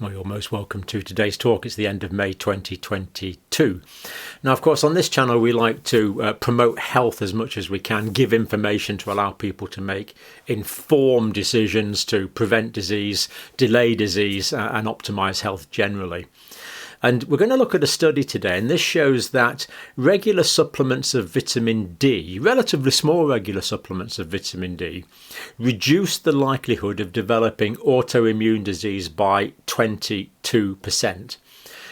Well, you're most welcome to today's talk. It's the end of May 2022. Now, of course, on this channel, we like to promote health as much as we can, give information to allow people to make informed decisions to prevent disease, delay disease, and optimize health generally. And we're going to look at a study today, and this shows that regular supplements of vitamin D, relatively small regular supplements of vitamin D, reduce the likelihood of developing autoimmune disease by 22%.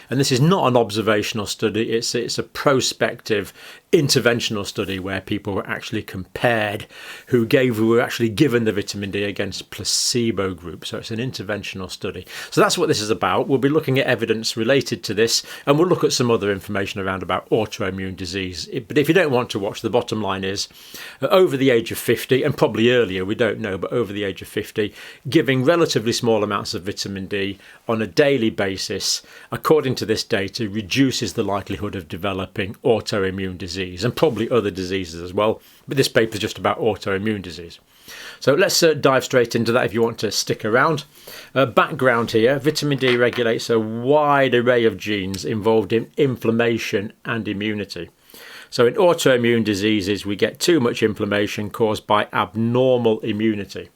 And this is not an observational study, it's a prospective interventional study where people were actually compared who were actually given the vitamin D against placebo group. So it's an interventional study. So that's what this is about. We'll be looking at evidence related to this, and we'll look at some other information around about autoimmune disease. But if you don't want to watch, the bottom line is over the age of 50, and probably earlier, we don't know, but over the age of 50, giving relatively small amounts of vitamin D on a daily basis, according to this data, reduces the likelihood of developing autoimmune disease and probably other diseases as well. But this paper is just about autoimmune disease. So let's dive straight into that if you want to stick around. Background here, vitamin D regulates a wide array of genes involved in inflammation and immunity. So in autoimmune diseases, we get too much inflammation caused by abnormal immunity.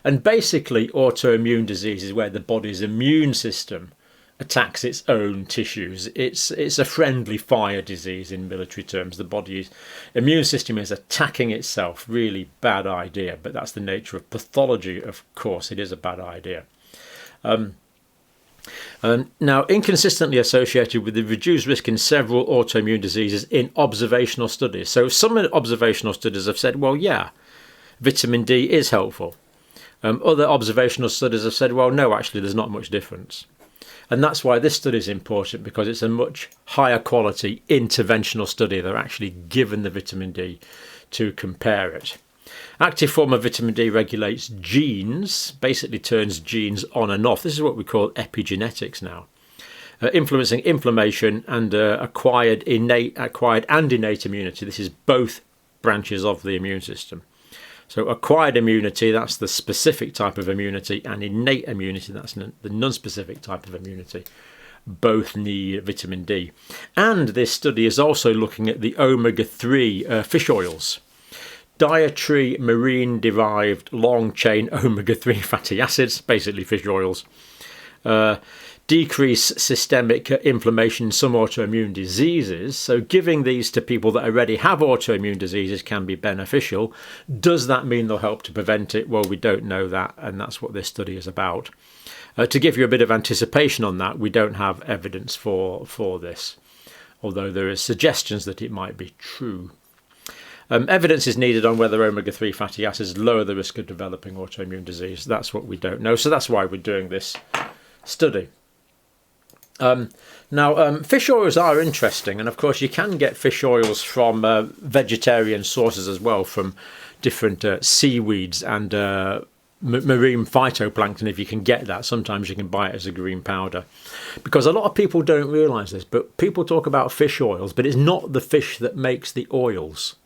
And basically, autoimmune disease is where the body's immune system attacks its own tissues. It's a friendly fire disease in military terms. The body's immune system is attacking itself. Really bad idea, but that's the nature of pathology. Of course, it is a bad idea. Now, inconsistently associated with the reduced risk in several autoimmune diseases in observational studies. So some observational studies have said, well, yeah, vitamin D is helpful. Other observational studies have said, well, no, actually, there's not much difference. And that's why this study is important, because it's a much higher quality interventional study. They're actually given the vitamin D to compare it. Active form of vitamin D regulates genes, basically turns genes on and off. This is what we call epigenetics now. Influencing inflammation and acquired and innate immunity. This is both branches of the immune system. So acquired immunity, that's the specific type of immunity, and innate immunity, that's the non-specific type of immunity. Both need vitamin D. And this study is also looking at the omega-3 fish oils. Dietary marine-derived long-chain omega-3 fatty acids, basically fish oils, decrease systemic inflammation in some autoimmune diseases. So giving these to people that already have autoimmune diseases can be beneficial. Does that mean they'll help to prevent it? Well, we don't know that, and that's what this study is about. To give you a bit of anticipation on that, we don't have evidence for this, although there are suggestions that it might be true. Evidence is needed on whether omega-3 fatty acids lower the risk of developing autoimmune disease. That's what we don't know, so that's why we're doing this study. Now, fish oils are interesting, and of course you can get fish oils from vegetarian sources as well, from different seaweeds and marine phytoplankton. If you can get that, sometimes you can buy it as a green powder, because a lot of people don't realise this, but people talk about fish oils, but it's not the fish that makes the oils.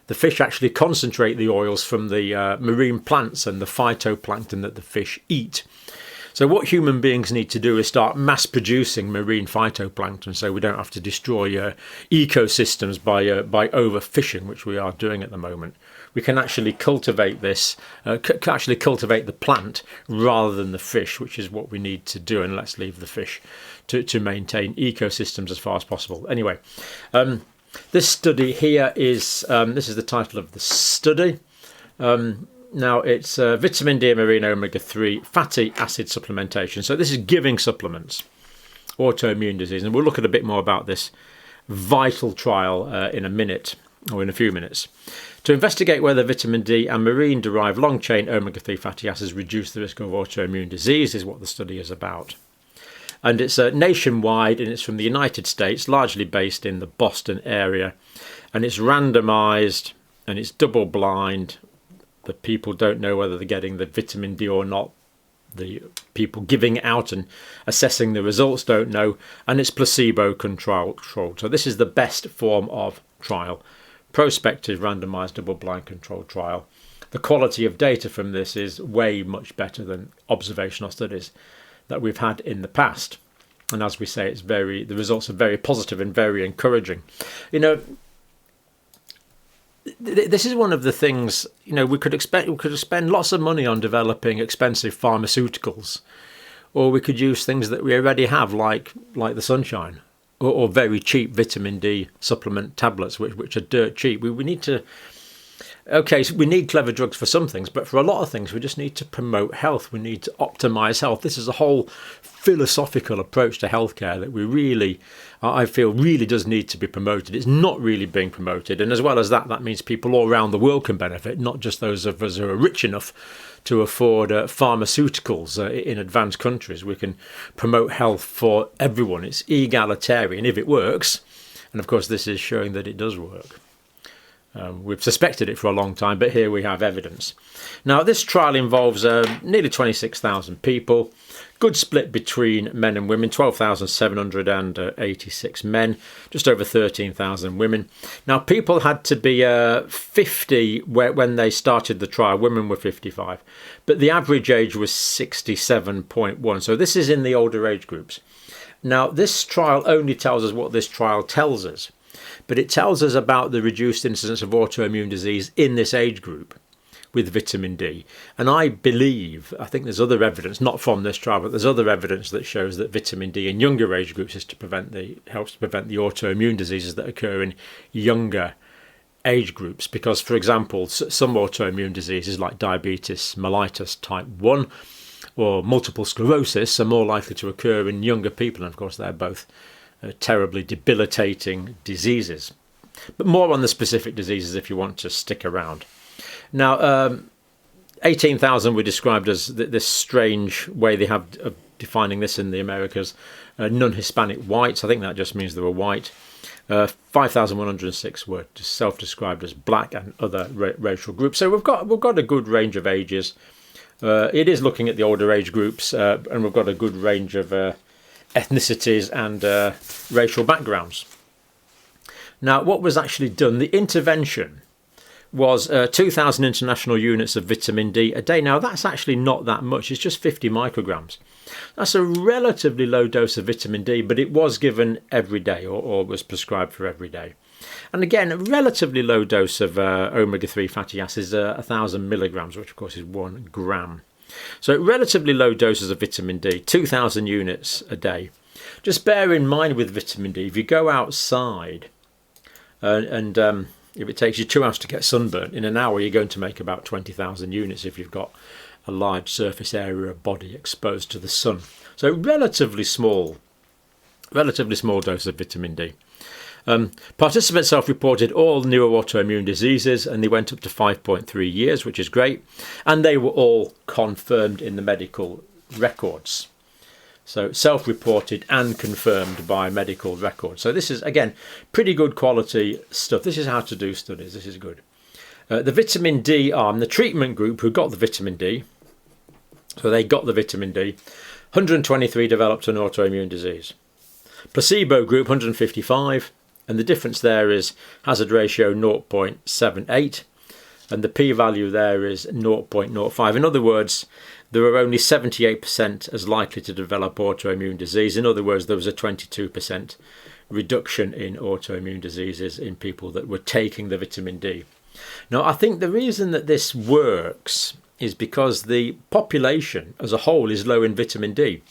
The fish actually concentrate the oils from the marine plants and the phytoplankton that the fish eat. So what human beings need to do is start mass producing marine phytoplankton, so we don't have to destroy ecosystems by overfishing, which we are doing at the moment. We can actually cultivate this, cultivate the plant rather than the fish, which is what we need to do, and let's leave the fish to maintain ecosystems as far as possible. Anyway, this study here is, this is the title of the study. Now, it's vitamin D and marine omega-3 fatty acid supplementation. So this is giving supplements, autoimmune disease. And we'll look at a bit more about this vital trial in a minute, or in a few minutes. To investigate whether vitamin D and marine-derived long-chain omega-3 fatty acids reduce the risk of autoimmune disease is what the study is about. And it's nationwide, and it's from the United States, largely based in the Boston area. And it's randomized, and it's double-blind. The people don't know whether they're getting the vitamin D or not. The people giving it out and assessing the results don't know. And it's placebo controlled. So this is the best form of trial. Prospective randomized double-blind controlled trial. The quality of data from this is way much better than observational studies. that we've had in the past. And as we say, the results are very positive and very encouraging. This is one of the things, we could spend lots of money on developing expensive pharmaceuticals, or we could use things that we already have, like the sunshine, or very cheap vitamin D supplement tablets, which are dirt cheap. We need to. Okay, so we need clever drugs for some things, but for a lot of things, we just need to promote health. We need to optimize health. This is a whole philosophical approach to healthcare that I feel really does need to be promoted. It's not really being promoted. And as well as that, that means people all around the world can benefit, not just those of us who are rich enough to afford pharmaceuticals in advanced countries. We can promote health for everyone. It's egalitarian if it works. And of course, this is showing that it does work. We've suspected it for a long time, but here we have evidence. Now, this trial involves nearly 26,000 people. Good split between men and women, 12,786 men, just over 13,000 women. Now, people had to be 50 when they started the trial. Women were 55. But the average age was 67.1. So this is in the older age groups. Now, this trial only tells us what this trial tells us. But it tells us about the reduced incidence of autoimmune disease in this age group with vitamin D. And I think there's other evidence, not from this trial, but there's other evidence that shows that vitamin D in younger age groups helps to prevent the autoimmune diseases that occur in younger age groups. Because, for example, some autoimmune diseases like diabetes mellitus type 1 or multiple sclerosis are more likely to occur in younger people. And of course, they're both terribly debilitating diseases. But more on the specific diseases if you want to stick around. Now, 18,000 were described as this strange way they have of defining this in the Americas, non-Hispanic whites. I think that just means they were white. 5,106 were self-described as black and other racial groups. So we've got a good range of ages. It is looking at the older age groups, and we've got a good range of ethnicities and racial backgrounds. Now, what was actually done? The intervention was 2,000 international units of vitamin D a day. Now, that's actually not that much. It's just 50 micrograms. That's a relatively low dose of vitamin D, but it was given every day or was prescribed for every day. And again, a relatively low dose of omega-3 fatty acids, 1,000 milligrams, which of course is 1 gram. So relatively low doses of vitamin D, 2,000 units a day. Just bear in mind with vitamin D, if you go outside and if it takes you 2 hours to get sunburnt, in an hour you're going to make about 20,000 units if you've got a large surface area of body exposed to the sun. So relatively small dose of vitamin D. Participants self-reported all neuroautoimmune diseases, and they went up to 5.3 years, which is great, and they were all confirmed in the medical records. So self-reported and confirmed by medical records. So this is, again, pretty good quality stuff. This is how to do studies. This is good. The vitamin D arm, the treatment group who got the vitamin D, so they got the vitamin D, 123 developed an autoimmune disease. Placebo group, 155. And the difference there is hazard ratio 0.78, and the p-value there is 0.05. In other words, there were only 78% as likely to develop autoimmune disease. In other words, there was a 22% reduction in autoimmune diseases in people that were taking the vitamin D. Now, I think the reason that this works is because the population as a whole is low in vitamin D.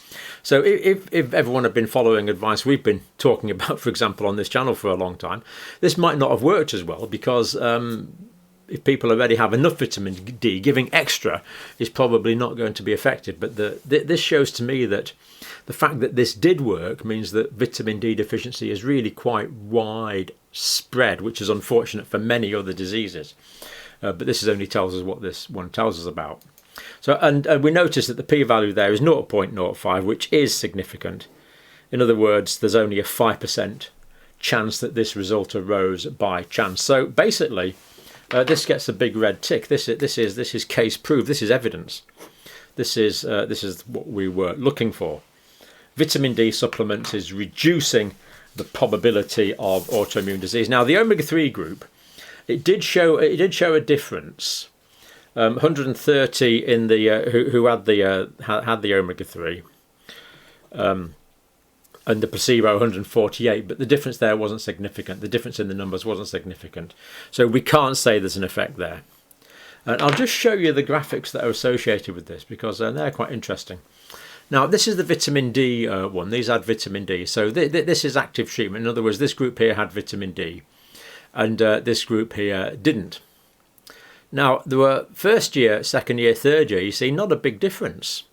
So if everyone had been following advice we've been talking about, for example, on this channel for a long time, this might not have worked as well, because if people already have enough vitamin D, giving extra is probably not going to be effective. But this shows to me that the fact that this did work means that vitamin D deficiency is really quite widespread, which is unfortunate for many other diseases. But this only tells us what this one tells us about. So, and we notice that the p-value there is 0.05, which is significant. In other words, there's only a 5% chance that this result arose by chance. So basically, this gets a big red tick. This is case proved. This is evidence. This is what we were looking for. Vitamin D supplements is reducing the probability of autoimmune disease. Now, the omega-3 group, it did show a difference. 130 in the who had the omega-3, and the placebo 148, but the difference there wasn't significant. The difference in the numbers wasn't significant. So we can't say there's an effect there. And I'll just show you the graphics that are associated with this, because they're quite interesting. Now, this is the vitamin D one. These had vitamin D. So this is active treatment. In other words, this group here had vitamin D, and this group here didn't. Now, there were first year, second year, third year, you see, not a big difference.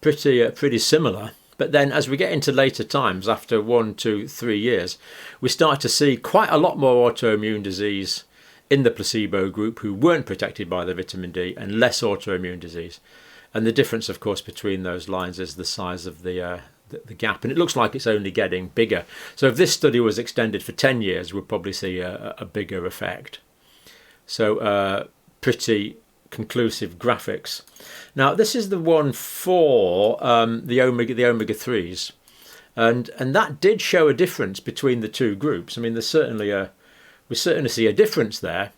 Pretty similar. But then as we get into later times, after 1, 2, 3 years, we start to see quite a lot more autoimmune disease in the placebo group who weren't protected by the vitamin D, and less autoimmune disease. And the difference, of course, between those lines is the size of the gap. And it looks like it's only getting bigger. So if this study was extended for 10 years, we'll probably see a bigger effect. So pretty conclusive graphics. Now, this is the one for the omega-3s. And that did show a difference between the two groups. I mean, there's certainly we certainly see a difference there,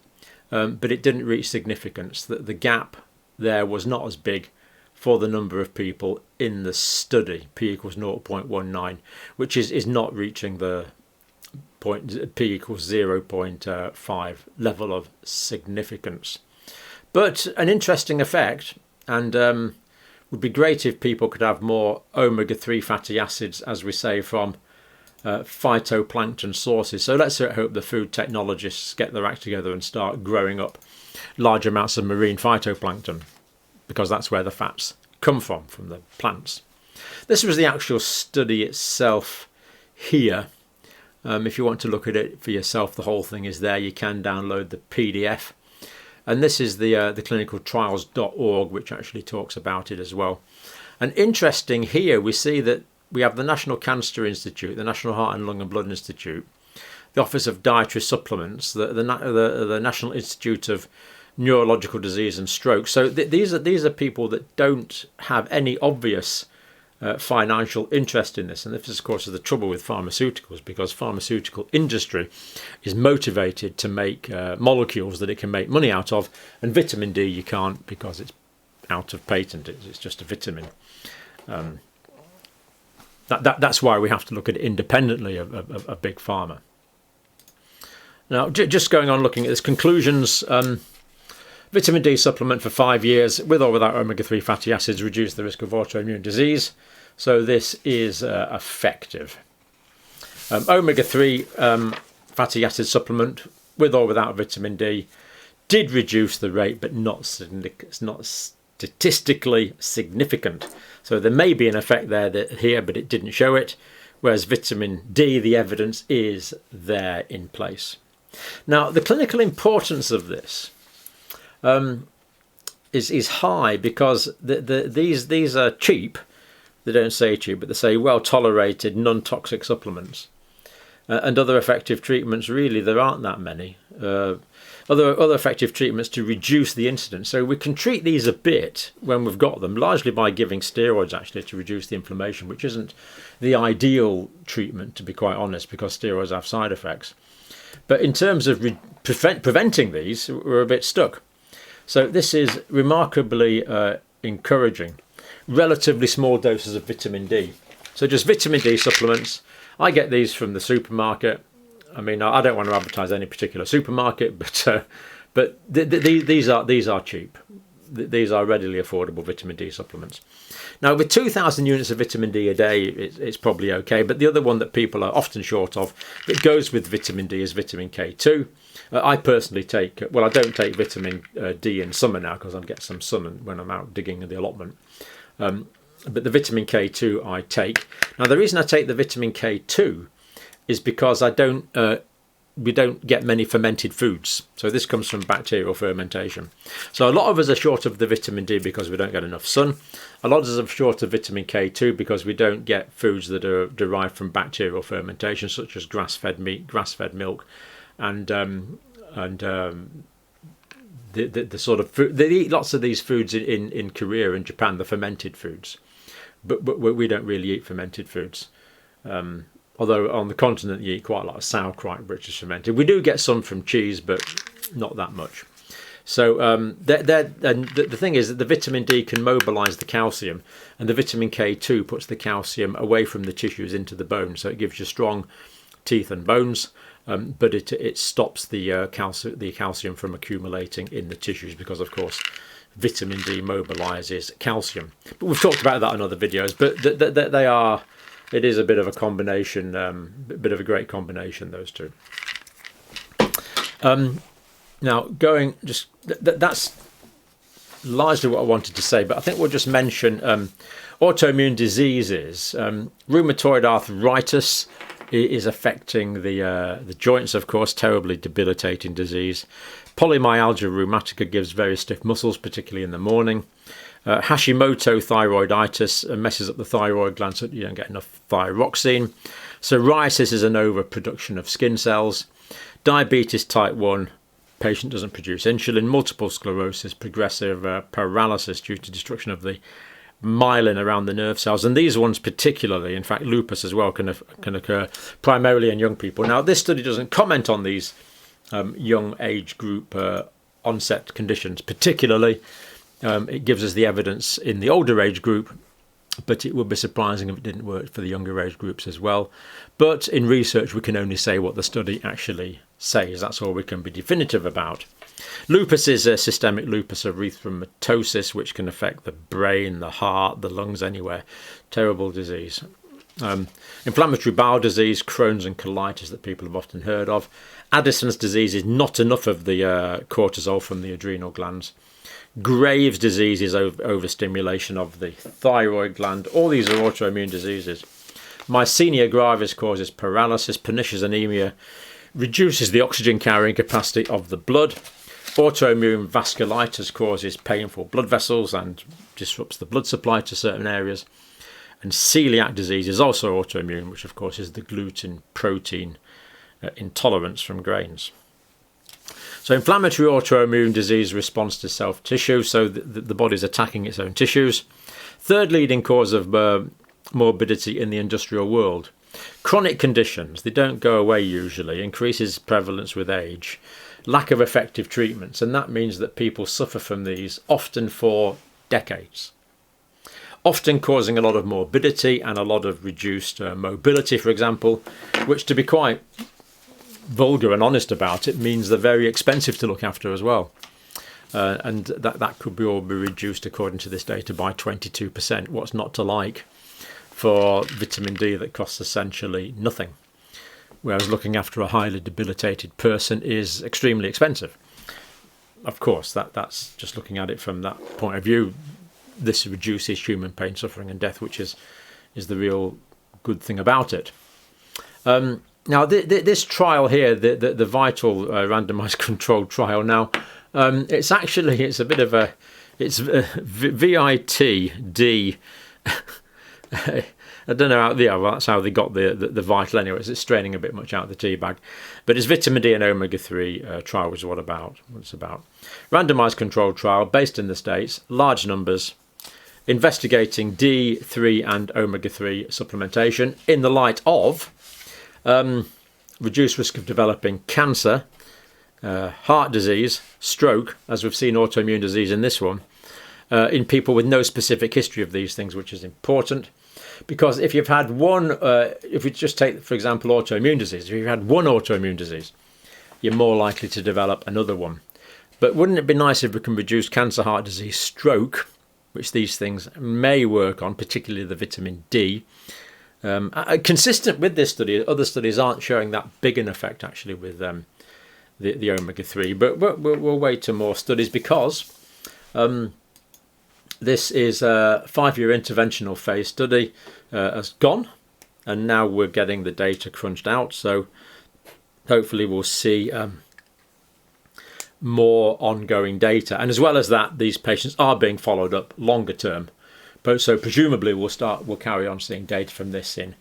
but it didn't reach significance. The gap there was not as big for the number of people in the study, p equals 0.19, which is not reaching the p equals 0.5 level of significance. But an interesting effect, and would be great if people could have more omega-3 fatty acids, as we say, from phytoplankton sources. So let's hope the food technologists get their act together and start growing up large amounts of marine phytoplankton, because that's where the fats come from the plants. This was the actual study itself here. If you want to look at it for yourself, the whole thing is there. You can download the PDF. And this is the clinicaltrials.org, which actually talks about it as well. And interesting here, we see that we have the National Cancer Institute, the National Heart and Lung and Blood Institute, the Office of Dietary Supplements, the National Institute of Neurological Disease and Stroke. So these are people that don't have any obvious financial interest in this. And this, of course, is the trouble with pharmaceuticals, because pharmaceutical industry is motivated to make molecules that it can make money out of, and vitamin D you can't, because it's out of patent. It's just a vitamin. That's why we have to look at it independently of big pharma. Now, just going on looking at this, conclusions. Vitamin D supplement for 5 years, with or without omega-3 fatty acids, reduce the risk of autoimmune disease. So this is effective. Omega-3 fatty acid supplement, with or without vitamin D, did reduce the rate, but not statistically significant. So there may be an effect there here, but it didn't show it. Whereas vitamin D, the evidence is there in place. Now, the clinical importance of this is high, because these are cheap. They don't say cheap, but they say well-tolerated, non-toxic supplements. And other effective treatments, really, there aren't that many. Other effective treatments to reduce the incidence. So we can treat these a bit when we've got them, largely by giving steroids, actually, to reduce the inflammation, which isn't the ideal treatment, to be quite honest, because steroids have side effects. But in terms of preventing these, we're a bit stuck. So this is remarkably encouraging. Relatively small doses of vitamin D. So just vitamin D supplements. I get these from the supermarket. I mean, I don't want to advertise any particular supermarket, but these are cheap. These are readily affordable vitamin D supplements. Now, with 2,000 units of vitamin D a day, it's probably okay. But the other one that people are often short of that goes with vitamin D is vitamin K2. I personally take, well, I don't take vitamin D in summer now, because I get some sun when I'm out digging in the allotment. But the vitamin K2 I take. Now, the reason I take the vitamin K2 is because we don't get many fermented foods. So this comes from bacterial fermentation. So a lot of us are short of the vitamin D because we don't get enough sun. A lot of us are short of vitamin K2 because we don't get foods that are derived from bacterial fermentation, such as grass-fed meat, grass-fed milk, and the sort of food. They eat lots of these foods in Korea and Japan, the fermented foods. But we don't really eat fermented foods. Although on the continent you eat quite a lot of sauerkraut, which is fermented. We do get some from cheese, but not that much. So and the thing is that the vitamin D can mobilise the calcium, and the vitamin K2 puts the calcium away from the tissues into the bone. So it gives you strong teeth and bones, but it stops the calcium from accumulating in the tissues because, of course, vitamin D mobilises calcium. But we've talked about that in other videos. But they are. It is a bit of a combination, a bit of a great combination, those two. Now, that's largely what I wanted to say, but I think we'll just mention autoimmune diseases. Rheumatoid arthritis is affecting the joints, of course, terribly debilitating disease. Polymyalgia rheumatica gives very stiff muscles, particularly in the morning. Hashimoto thyroiditis messes up the thyroid gland so you don't get enough thyroxine. Psoriasis is an overproduction of skin cells. Diabetes type 1, patient doesn't produce insulin. Multiple sclerosis, progressive paralysis due to destruction of the myelin around the nerve cells. And these ones particularly, in fact lupus as well, can occur primarily in young people. Now, this study doesn't comment on these young age group onset conditions particularly. It gives us the evidence in the older age group, but it would be surprising if it didn't work for the younger age groups as well. But in research, we can only say what the study actually says. That's all we can be definitive about. Lupus is a systemic lupus erythematosus, which can affect the brain, the heart, the lungs, anywhere. Terrible disease. Inflammatory bowel disease, Crohn's and colitis that people have often heard of. Addison's disease is not enough of the cortisol from the adrenal glands. Graves' disease is overstimulation of the thyroid gland. All these are autoimmune diseases. Myasthenia gravis causes paralysis. Pernicious anemia reduces the oxygen carrying capacity of the blood. Autoimmune vasculitis causes painful blood vessels and disrupts the blood supply to certain areas. And celiac disease is also autoimmune, which of course is the gluten protein intolerance from grains. So inflammatory autoimmune disease responds to self-tissue, so the body's attacking its own tissues. Third leading cause of morbidity in the industrial world. Chronic conditions, they don't go away usually, increases prevalence with age. Lack of effective treatments, and that means that people suffer from these often for decades. Often causing a lot of morbidity and a lot of reduced mobility, for example, which, to be quite vulgar and honest about it, means they're very expensive to look after as well. And that could all be reduced, according to this data, by 22%. What's not to like for vitamin D that costs essentially nothing? Whereas looking after a highly debilitated person is extremely expensive. Of course, that's just looking at it from that point of view. This reduces human pain, suffering and death, which is the real good thing about it. Now, this trial here, the vital randomized controlled trial. Now, it's a bit of a VITD. I don't know well, that's how they got the vital anyway. It's straining a bit much out of the tea bag, but it's vitamin D and omega-3 trial, which is what it's about. Randomized controlled trial based in the States, large numbers, investigating D3 and omega-3 supplementation in the light of reduced risk of developing cancer, heart disease, stroke, as we've seen autoimmune disease in this one, in people with no specific history of these things, which is important. Because if you've had one, if we just take, for example, autoimmune disease, if you've had one autoimmune disease, you're more likely to develop another one. But wouldn't it be nice if we can reduce cancer, heart disease, stroke, which these things may work on, particularly the vitamin D. Consistent with this study, other studies aren't showing that big an effect actually with the omega-3, but we'll wait to more studies because this is a 5-year interventional phase study has gone, and now we're getting the data crunched out, so hopefully we'll see more ongoing data, and as well as that, these patients are being followed up longer term. But so presumably we'll carry on seeing data from this in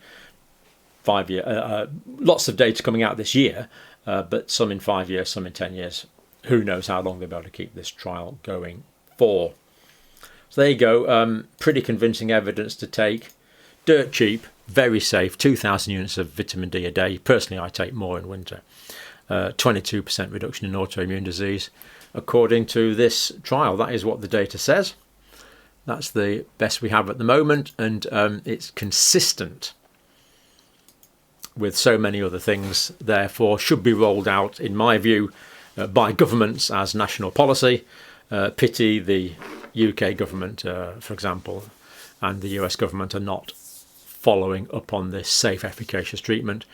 5 years. Lots of data coming out this year, but some in 5 years, some in 10 years. Who knows how long they'll be able to keep this trial going for. So there you go. Pretty convincing evidence to take. Dirt cheap, very safe. 2,000 units of vitamin D a day. Personally, I take more in winter. 22% reduction in autoimmune disease. according to this trial. That is what the data says. That's the best we have at the moment, and it's consistent with so many other things, therefore should be rolled out, in my view, by governments as national policy. Pity the UK government, for example, and the US government are not following up on this safe, efficacious treatment.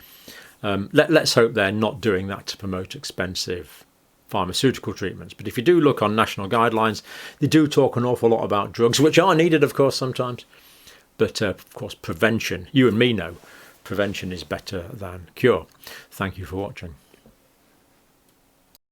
Let's hope they're not doing that to promote expensive pharmaceutical treatments. But if you do look on national guidelines, they do talk an awful lot about drugs, which are needed, of course, sometimes. But, of course, prevention, you and me know, prevention is better than cure. Thank you for watching.